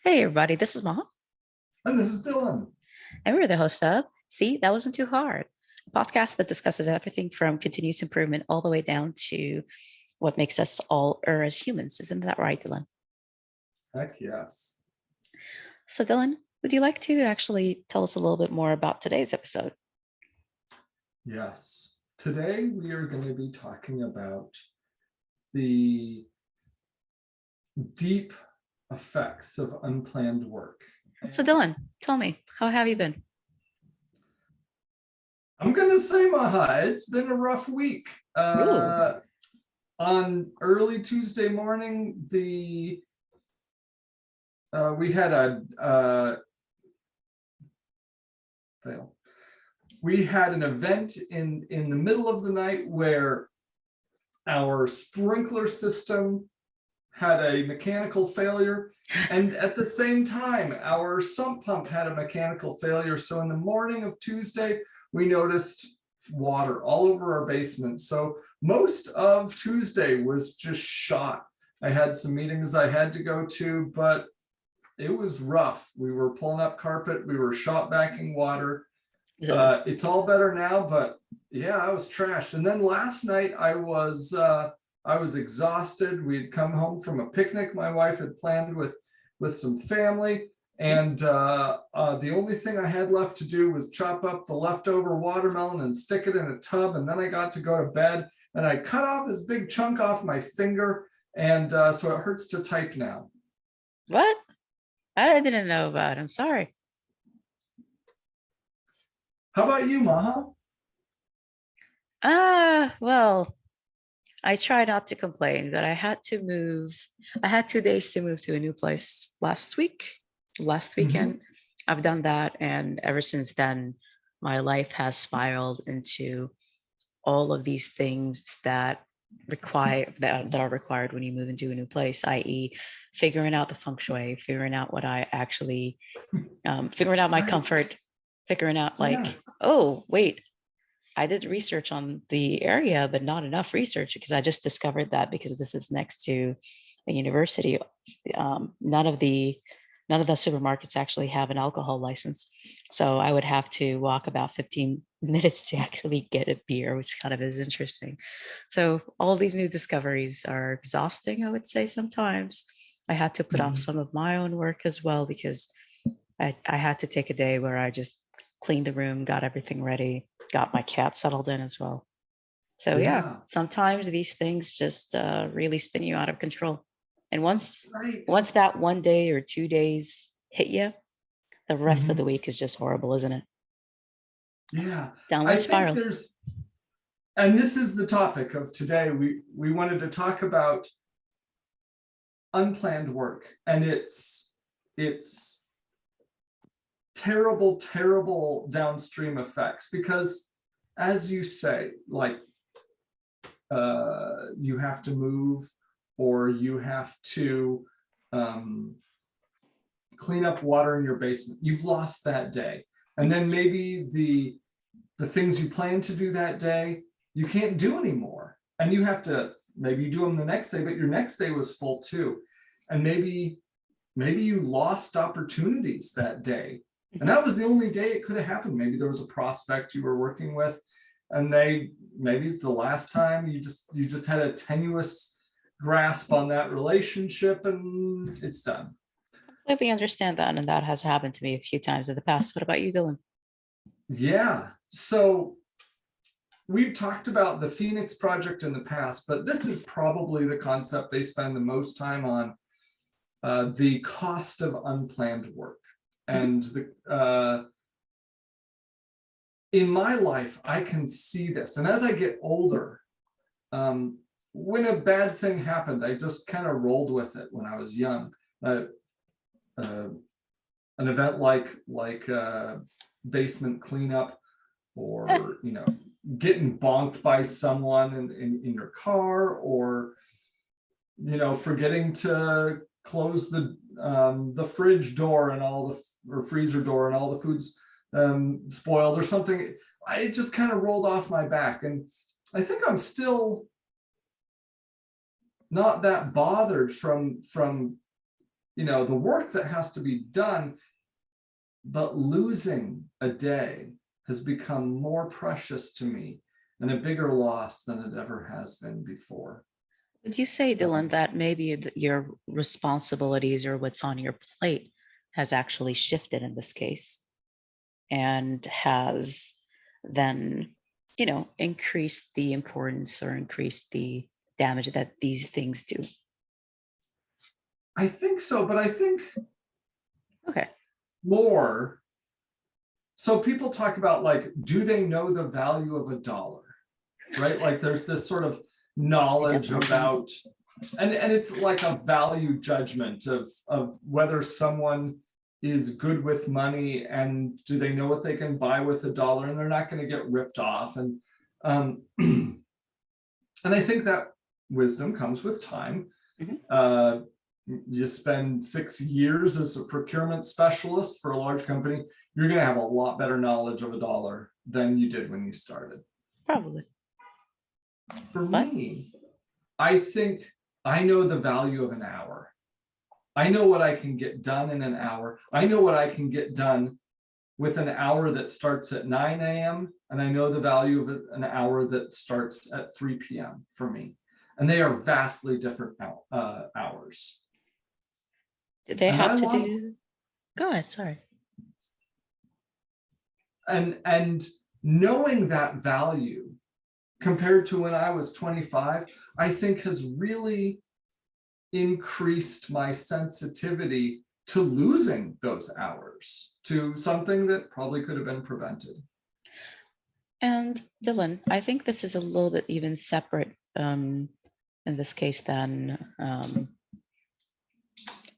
Hey, everybody, this is Maha, And this is Dylan. and we're the host of See, That Wasn't Too Hard, a podcast that discusses everything from continuous improvement all the way down to what makes us all as humans. Isn't that right, Dylan? Heck yes. So, Dylan, would you like to actually tell us a little bit more about today's episode? Yes. Today we are going to be talking about the deep effects of unplanned work. So, Dylan, tell me, how have you been? I'm going to say, Maha, it's been a rough week. Ooh, On early Tuesday morning, we had a fail. We had an event in the middle of the night where our sprinkler system had a mechanical failure, and at the same time our sump pump had a mechanical failure. So in the morning of Tuesday we noticed water all over our basement. So most of Tuesday was just shot. I had some meetings I had to go to, but it was rough. We were pulling up carpet, we were shot backing water. ugh. It's all better now, but yeah, I was trashed. And then last night I was exhausted. We had come home from a picnic my wife had planned with some family, and the only thing I had left to do was chop up the leftover watermelon and stick it in a tub. And then I got to go to bed, and I cut off this big chunk off my finger, and so it hurts to type now. What? I didn't know about it. I'm sorry. How about you, Maha? Well, I try not to complain, but I had to move. I had 2 days to move to a new place last weekend. Mhm. I've done that. And ever since then, my life has spiraled into all of these things that are required when you move into a new place, i.e., figuring out the feng shui, figuring out what I actually, figuring out my Right. comfort, figuring out Yeah. like, oh, wait, I did research on the area, but not enough research because I just discovered that because this is next to a university, none of the supermarkets actually have an alcohol license. So I would have to walk about 15 minutes to actually get a beer, which kind of is interesting. So all of these new discoveries are exhausting, I would say sometimes. I had to put off Mhm. some of my own work as well because I had to take a day where I just cleaned the room, got everything ready, got my cat settled in as well. So yeah, Yeah. sometimes these things just really spin you out of control. And Right. once that 1 day or 2 days hit you, the rest of the Mhm. week is just horrible, isn't it? Yeah. I Downward think spiral. there's, and this is the topic of today. We wanted to talk about unplanned work and it's terrible downstream effects, because as you say, like you have to move, or you have to um, clean up water in your basement. You've lost that day, and then maybe the things you plan to do that day you can't do anymore, and you have to, maybe you do them the next day, but your next day was full too, and maybe you lost opportunities that day, and that was the only day it could have happened. Maybe there was a prospect you were working with, and maybe it's the last time. You just had a tenuous grasp on that relationship, and it's done. Completely understand that, and that has happened to me a few times in the past. What about you, Dylan? Yeah, so we've talked about the Phoenix Project in the past, but this is probably the concept they spend the most time on, the cost of unplanned work. Mhm. And in my life, I can see this. And as I get older, when a bad thing happened, I just kind of rolled with it when I was young. Uh, an event like basement cleanup, Eh, or getting bonked by someone in your car, or forgetting to close the fridge door and all the, or freezer door, and all the food's spoiled or something. I just kind of rolled off my back, and I think I'm still not that bothered from the work that has to be done, but losing a day has become more precious to me and a bigger loss than it ever has been before. Would you say, So- Dylan, that maybe your responsibilities or what's on your plate has actually shifted in this case and has then, increased the importance or increased the damage that these things do? I think so, but I think Okay. more. So people talk about like, do they know the value of a dollar? Right? Like there's this sort of knowledge Definitely. about, and it's like a value judgment of whether someone is good with money and do they know what they can buy with a dollar and they're not going to get ripped off. And and I think that wisdom comes with time. Mhm. You spend 6 years as a procurement specialist for a large company, you're going to have a lot better knowledge of a dollar than you did when you started. Probably. For But me, I think I know the value of an hour. I know what I can get done in an hour. I know what I can get done with an hour that starts at 9 a.m. And I know the value of an hour that starts at 3 p.m. for me. And they are vastly different hours. did they And have I to lost, do? Go ahead. Sorry. and knowing that value compared to when I was 25, I think has really increased my sensitivity to losing those hours to something that probably could have been prevented. And Dylan, I think this is a little bit even separate in this case than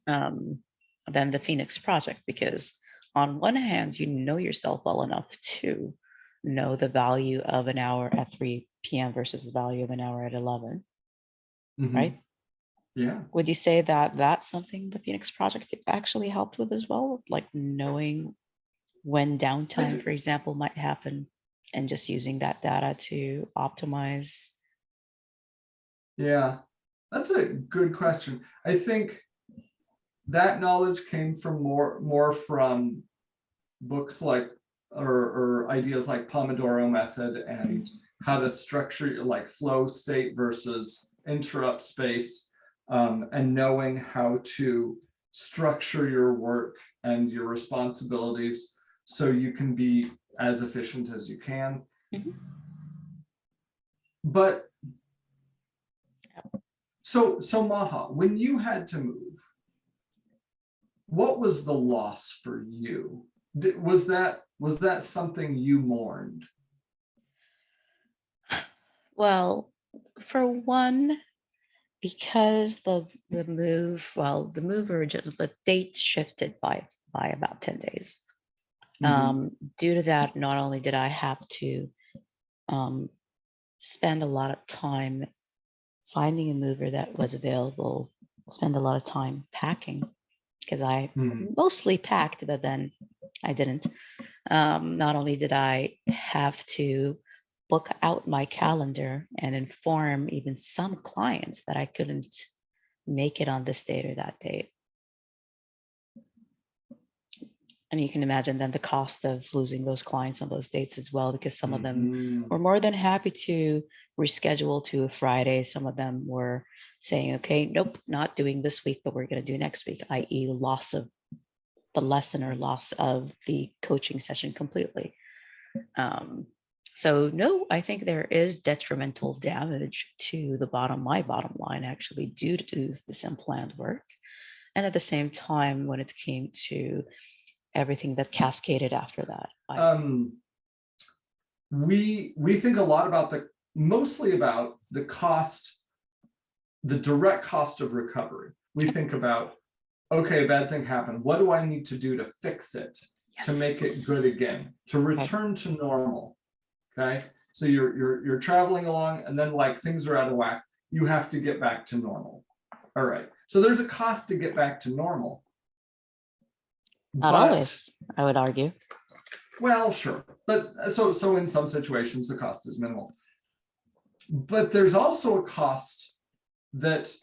the Phoenix Project, because on one hand, you know yourself well enough to know the value of an hour at 3 p.m. versus the value of an hour at 11, Mhm. right? Yeah. Would you say that that's something the Phoenix Project actually helped with as well? Like knowing when downtime, for example, might happen and just using that data to optimize? Yeah, that's a good question. I think that knowledge came from more from books like or ideas like Pomodoro method and how to structure like flow state versus interrupt space, and knowing how to structure your work and your responsibilities so you can be as efficient as you can. Mhm. But so Maha, when you had to move, what was the loss for you? Was that something you mourned? Well, for one, because the move, well, the move originally, the date shifted by about 10 days. Due to that, not only did I have to um, spend a lot of time finding a mover that was available, spend a lot of time packing, because I Mhm. mostly packed, but then I didn't. Not only did I have to book out my calendar and inform even some clients that I couldn't make it on this date or that date. And you can imagine then the cost of losing those clients on those dates as well, because some of them were Mhm. more than happy to reschedule to a Friday. Some of them were saying, okay, nope, not doing this week, but we're going to do next week, i.e. loss of the lesson or loss of the coaching session completely. So no, I think there is detrimental damage to my bottom line actually due to this unplanned work. And at the same time, when it came to everything that cascaded after that, We think a lot about mostly about the cost, the direct cost of recovery. We think about, okay, a bad thing happened. What do I need to do to fix it, to make it good again, to return to normal? Okay, so you're traveling along, and then like things are out of whack. You have to get back to normal. All right, so there's a cost to get back to normal. Not But always, I would argue. well, sure, but so in some situations the cost is minimal. But there's also a cost that,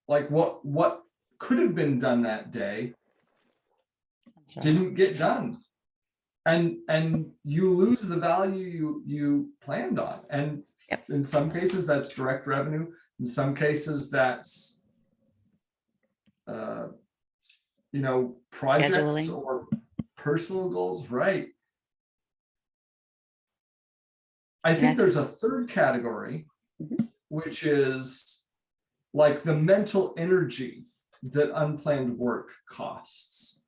like, what could have been done that day I'm sorry. didn't get done. And you lose the value you planned on. And Yep. in some cases, that's direct revenue. In some cases, that's projects Scheduling. or personal goals, right? I And I think there's a third category, Mhm. which is like the mental energy that unplanned work costs.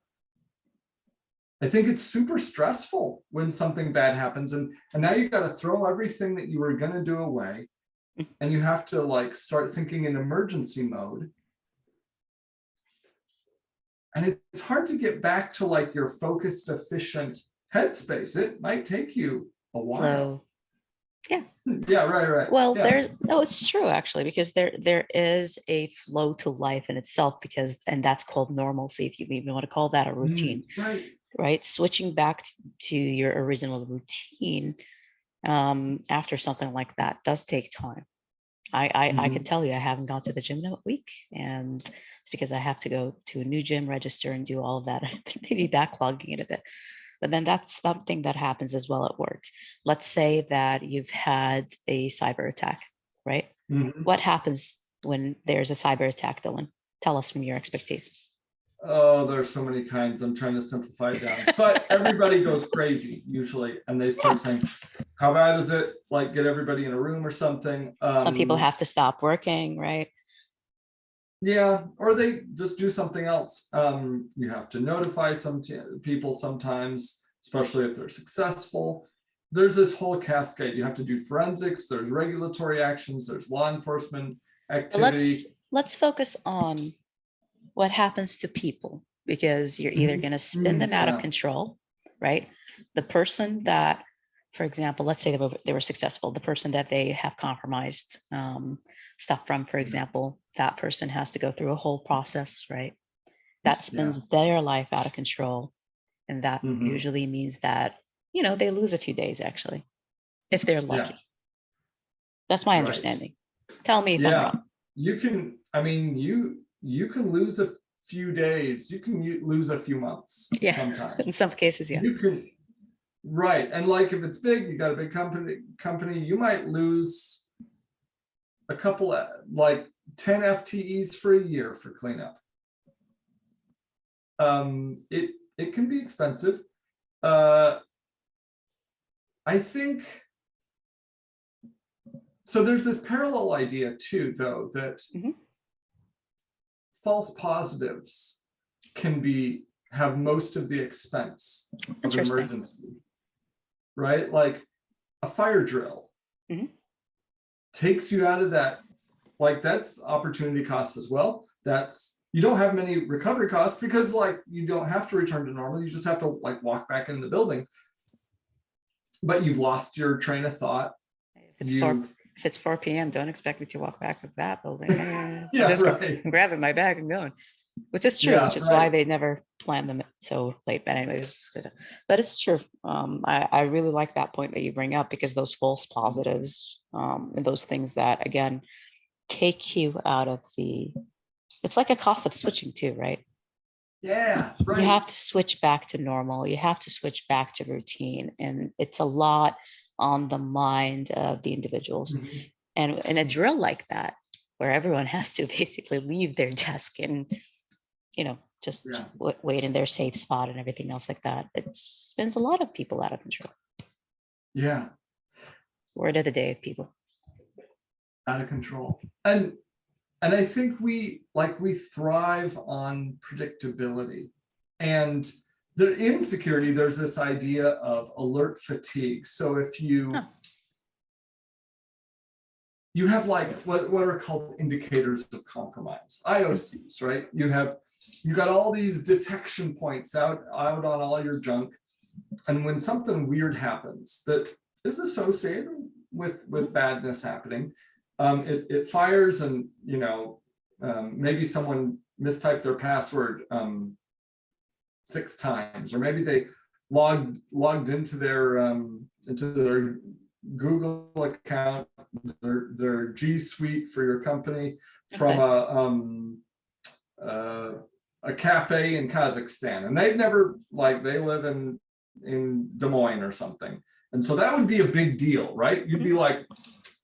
I think it's super stressful when something bad happens, and now you got to throw everything that you were going to do away, and you have to like start thinking in emergency mode. And it's hard to get back to like your focused, efficient headspace. It might take you a while. Flow. Yeah. Yeah, right. Well, Yeah. it's true actually, because there is a flow to life in itself, because, and that's called normalcy, if you even want to call that a routine, right? Switching back to your original routine after something like that does take time. I can tell you, I haven't gone to the gym in a week, and it's because I have to go to a new gym, register, and do all of that. Maybe backlogging it a bit. But then that's something that happens as well at work. Let's say that you've had a cyber attack, right? Mhm. What happens when there's a cyber attack, Dylan? Tell us from your expertise. Oh, there's so many kinds. I'm trying to simplify it down. But everybody goes crazy usually, and they start saying, how bad is it? Like, get everybody in a room or something. Some people have to stop working, right? Yeah, or they just do something else. You have to notify some people sometimes, especially if they're successful. There's this whole cascade. You have to do forensics, there's regulatory actions, there's law enforcement activity. Let's focus on what happens to people, because you're either going to spin them out of control, right? The person that, for example, let's say they were successful, the person that they have compromised stuff from, for example, that person has to go through a whole process, right? That spins their life out of control. And that usually means that, they lose a few days actually, if they're lucky. That's my understanding. Tell me if I'm wrong. You can, you can lose a few days, you can lose a few months sometimes. In some cases, You can, right. And like if it's big, you got a big company, you might lose a couple of like 10 FTEs for a year for cleanup. It can be expensive. I think so. There's this parallel idea too, though, that false positives can have most of the expense of an emergency, right? Like a fire drill takes you out of that. Like that's opportunity costs as well. You don't have many recovery costs because like you don't have to return to normal. You just have to like walk back in the building. But you've lost your train of thought. If it's 4 p.m., don't expect me to walk back to that building. I'm grabbing my bag and going, which is true, which is why they never plan them so late. But anyways, but it's true. I really like that point that you bring up, because those false positives and those things that, again, take you out of it's like a cost of switching too, right? Yeah, right. You have to switch back to normal. You have to switch back to routine. And it's a lot on the mind of the individuals. And in a drill like that, where everyone has to basically leave their desk and, just wait in their safe spot and everything else like that, it spins a lot of people out of control. Yeah. Word of the day, people. Out of control. And I think we thrive on predictability, and the insecurity, there's this idea of alert fatigue. So if you have like what are called indicators of compromise, IOCs, right? You got all these detection points out on all your junk. And when something weird happens that is associated with badness happening, it fires, and maybe someone mistyped their password 6 times, or maybe they logged into their Google account, their G Suite for your company from a cafe in Kazakhstan, and they've never, like, they live in Des Moines or something. And so that would be a big deal, right? You'd be like,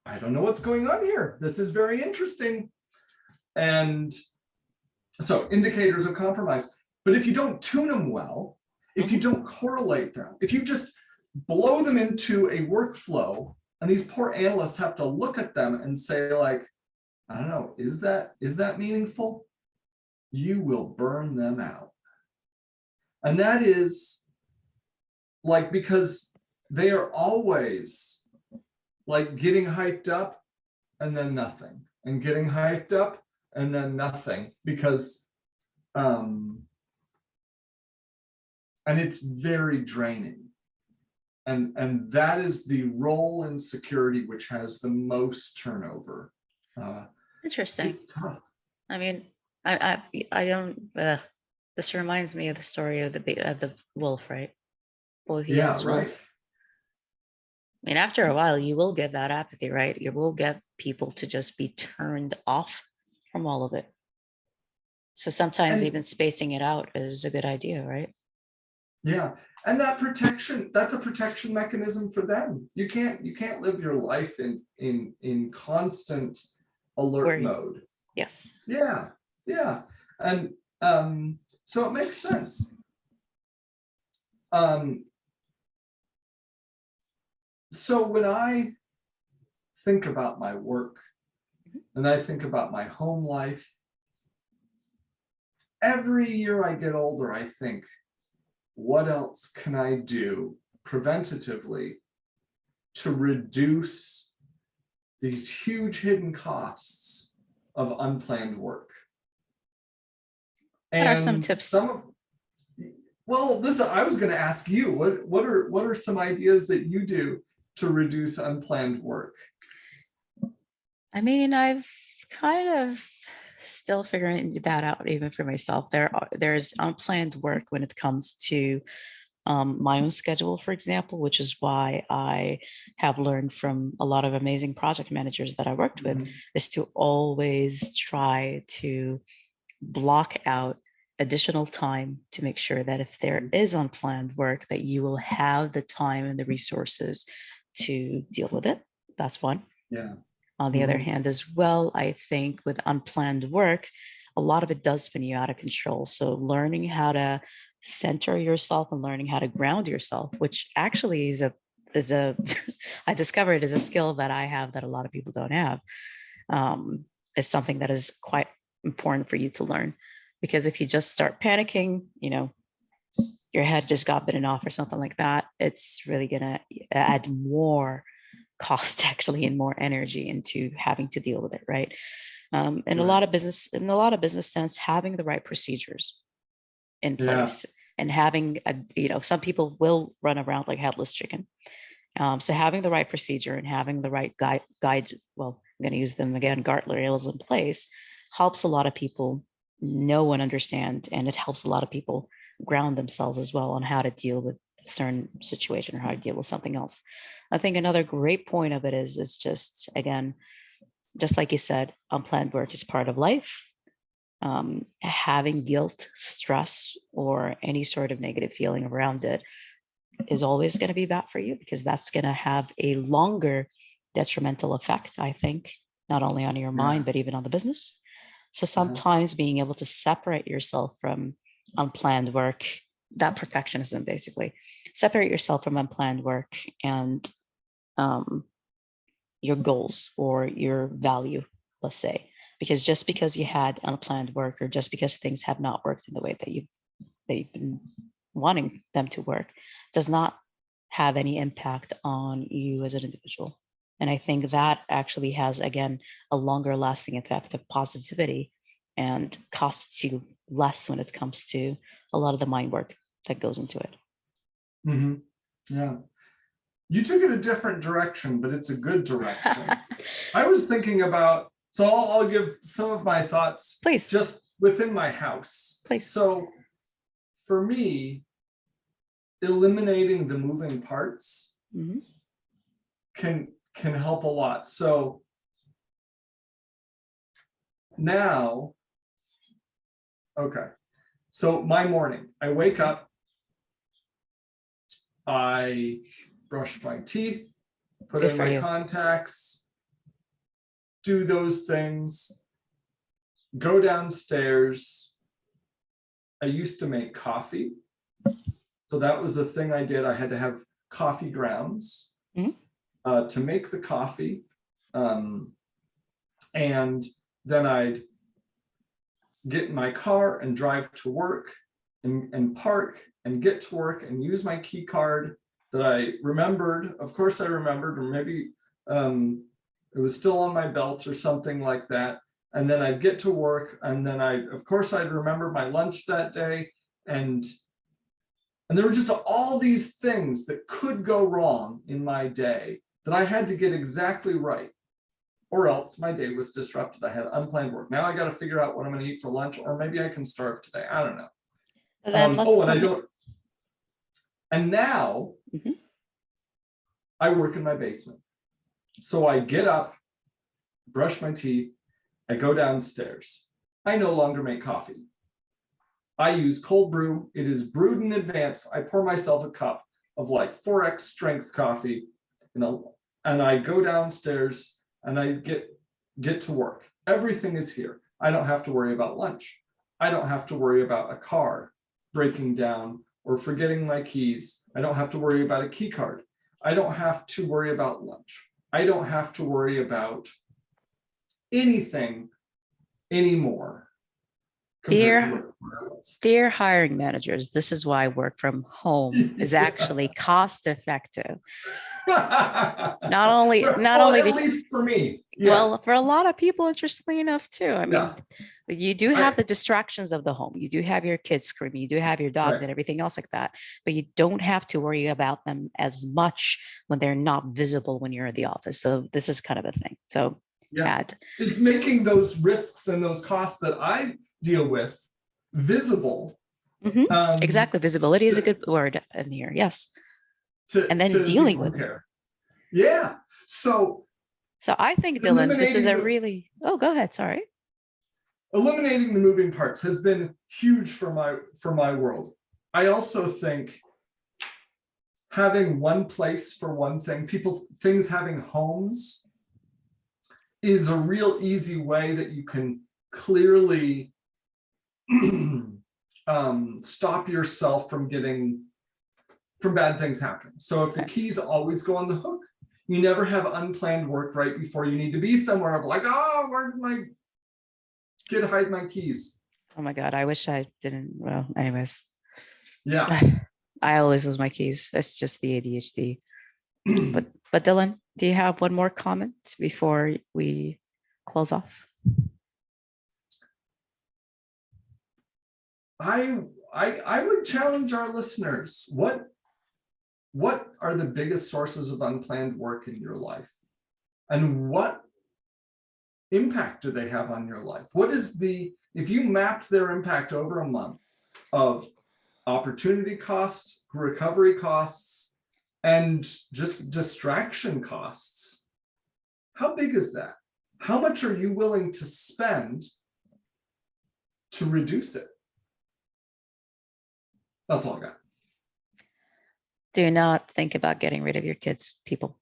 I don't know what's going on here. This is very interesting. And so indicators of compromise. But if you don't tune them well, if you don't correlate them, if you just blow them into a workflow, and these poor analysts have to look at them and say, like, I don't know, is that meaningful? You will burn them out. And that is like, because they are always like getting hyped up and then nothing, and getting hyped up and then nothing, because and it's very draining. And that is the role in security which has the most turnover. Interesting. It's tough. I mean, I don't. This reminds me of the story of the wolf, right? Bohemian's Yeah, right. wolf. I mean, after a while, you will get that apathy, right? You will get people to just be turned off from all of it. So sometimes And even spacing it out is a good idea, right? yeah, and that protection, that's a protection mechanism for them. You can't live your life in constant alert mode. Yes. Yeah, yeah. And so it makes sense. So when I think about my work and I think about my home life, every year I get older, I think, what else can I do preventatively to reduce these huge hidden costs of unplanned work? What are some And tips? well, listen, I was going to ask you, what are some ideas that you do to reduce unplanned work? I mean, I've kind of still figuring that out even for myself. There's unplanned work when it comes to my own schedule, for example, which is why I have learned from a lot of amazing project managers that I worked with, is to always try to block out additional time to make sure that if there is unplanned work, that you will have the time and the resources to deal with it. That's one. Yeah. On the other hand, as well, I think with unplanned work, a lot of it does spin you out of control. So learning how to center yourself and learning how to ground yourself, which actually is I discovered is a skill that I have that a lot of people don't have, is something that is quite important for you to learn. Because if you just start panicking, your head just got bitten off or something like that, it's really gonna add more cost actually and more energy into having to deal with it, right? In a lot of business sense, having the right procedures in place and having some people will run around like headless chicken. So having the right procedure and having the right guide, well, I'm going to use them again, guardrails in place, helps a lot of people know and understand, and it helps a lot of people ground themselves as well on how to deal with a certain situation or how to deal with something else. I think another great point of it is just, again, just like you said, unplanned work is part of life. Having guilt, stress, or any sort of negative feeling around it is always going to be bad for you, because that's going to have a longer detrimental effect, I think, not only on your mind, but even on the business. So sometimes being able to separate yourself from unplanned work, that perfectionism, basically, separate yourself from unplanned work and your goals or your value, let's say, because just because you had unplanned work or just because things have not worked in the way that they've been wanting them to work does not have any impact on you as an individual. And I think that actually has, again, a longer lasting effect of positivity and costs you less when it comes to a lot of the mind work that goes into it. Yeah. You took it a different direction, but it's a good direction. I was thinking about, so I'll give some of my thoughts, please, just within my house. Please. So for me, eliminating the moving parts can help a lot. So now Okay. So my morning, I wake up, I brush my teeth, put Good in for my you. contacts, do those things, go downstairs. I used to make coffee. So that was the thing I did. I had to have coffee grounds Mhm. to make the coffee. And then I'd get in my car and drive to work and park and get to work and use my key card that I remembered. Of course I remembered, or maybe it was still on my belt or something like that. And then I'd get to work, and then of course I'd remember my lunch that day. And there were just all these things that could go wrong in my day that I had to get exactly right, or else my day was disrupted. I had unplanned work. Now I got to figure out what I'm going to eat for lunch, or maybe I can starve today. I don't know. Then Oh, and let I me. don't. And now Mhm. I work in my basement. So I get up, brush my teeth, I go downstairs. I no longer make coffee. I use cold brew. It is brewed in advance. I pour myself a cup of like 4x strength coffee, and I go downstairs and I get to work. Everything is here. I don't have to worry about lunch. I don't have to worry about a car breaking down or forgetting my keys. I don't have to worry about a key card. I don't have to worry about lunch. I don't have to worry about anything anymore compared to Dear, where I was. dear hiring managers, this is why work from home is actually cost effective. Not only, not Well, only at because, least for me. Yeah. well, for a lot of people, interestingly enough, too. I mean, Yeah. you do have Right. the distractions of the home. You do have your kids screaming, you do have your dogs Right. and everything else like that, but you don't have to worry about them as much when they're not visible when you're in the office. So this is kind of a thing. So Yeah. yeah, It's making those risks and those costs that I deal with visible. exactly. Visibility is a To, good word in here. Yes. And then to the dealing people with who them. care. Yeah. So So I think, Dylan, this is eliminating a the really, oh, go ahead. Sorry. eliminating the moving parts has been huge for my world. I also think having one place for one thing, things having homes is a real easy way that you can clearly stop yourself from bad things happening. So if the Okay. keys always go on the hook, you never have unplanned work right before you need to be somewhere of like, oh, where did my kid hide my keys? Oh my God. I wish I didn't. Well, anyways, Yeah. I always lose my keys. It's just the ADHD. But Dylan, do you have one more comment before we close off? I would challenge our listeners. What are the biggest sources of unplanned work in your life? And what impact do they have on your life? If you mapped their impact over a month of opportunity costs, recovery costs, and just distraction costs, how big is that? How much are you willing to spend to reduce it? That's all I got. Do not think about getting rid of your kids, people.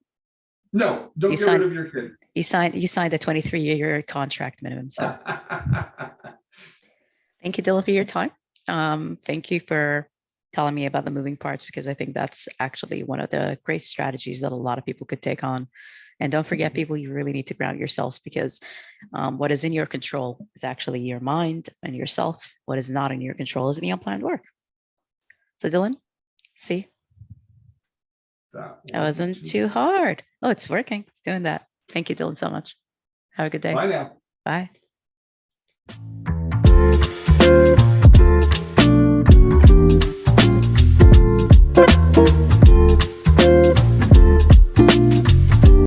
No, don't get rid of your kids. You signed a 23-year contract minimum. So thank you, Dylan, for your time. Thank you for telling me about the moving parts, because I think that's actually one of the great strategies that a lot of people could take on. And don't forget, people, you really need to ground yourselves, because what is in your control is actually your mind and yourself. What is not in your control is the unplanned work. So Dylan, see, That that wasn't too too hard. Oh, it's working. It's doing that. Thank you, Dylan, so much. Have a good day. Bye now. Bye.